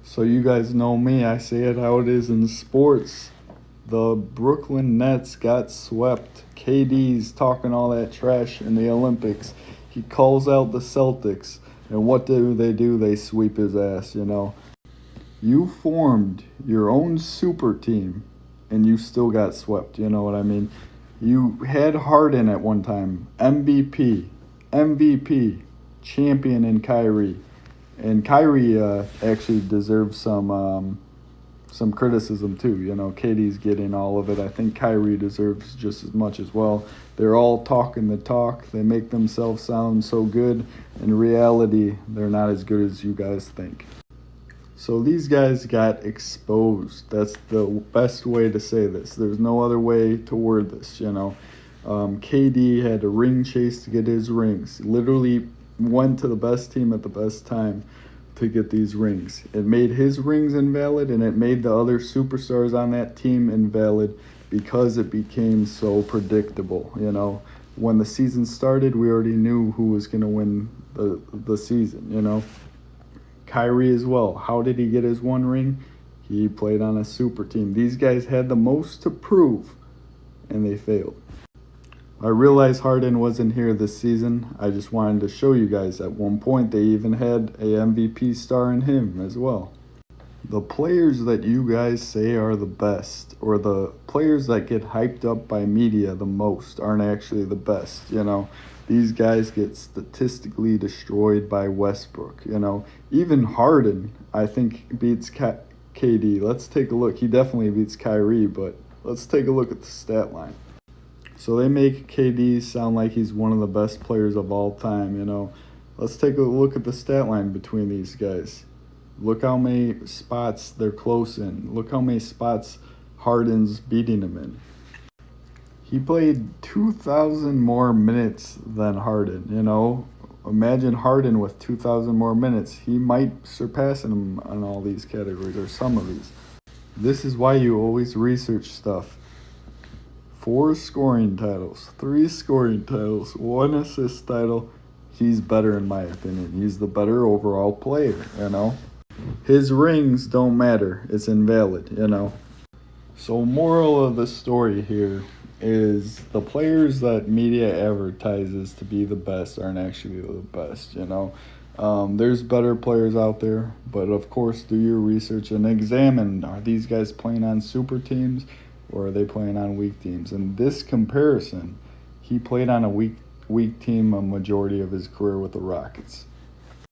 So you guys know me, I say it how it is in sports. The Brooklyn Nets got swept. KD's talking all that trash in the Olympics. He calls out the Celtics. And what do? They sweep his ass. You formed your own super team and you still got swept. You know what I mean? You had Harden at one time, MVP, champion in Kyrie. And Kyrie actually deserves some criticism too. KD's getting all of it. I think Kyrie deserves just as much as well. They're all talking the talk. They make themselves sound so good. In reality, they're not as good as you guys think. So these guys got exposed. That's the best way to say this. There's no other way to word this. KD had a ring chase to get his rings. Literally went to the best team at the best time to get these rings. It made his rings invalid, and it made the other superstars on that team invalid because it became so predictable. When the season started, we already knew who was going to win the season. Kyrie as well. How did he get his one ring? He played on a super team. These guys had the most to prove, and they failed. I realize Harden wasn't here this season. I just wanted to show you guys at one point they even had a MVP star in him as well. The players that you guys say are the best, or the players that get hyped up by media the most, aren't actually the best. These guys get statistically destroyed by Westbrook. Even Harden, I think, beats KD. Let's take a look. He definitely beats Kyrie, but let's take a look at the stat line. So they make KD sound like he's one of the best players of all time. Let's take a look at the stat line between these guys. Look how many spots they're close in. Look how many spots Harden's beating him in. He played 2,000 more minutes than Harden. Imagine Harden with 2,000 more minutes. He might surpass him on all these categories, or some of these. This is why you always research stuff. 4 scoring titles, 3 scoring titles, 1 assist title. He's better in my opinion. He's the better overall player. His rings don't matter. It's invalid. So moral of the story here is the players that media advertises to be the best aren't actually the best. There's better players out there, but of course do your research and examine, are these guys playing on super teams or are they playing on weak teams? In this comparison, he played on a weak team a majority of his career with the Rockets.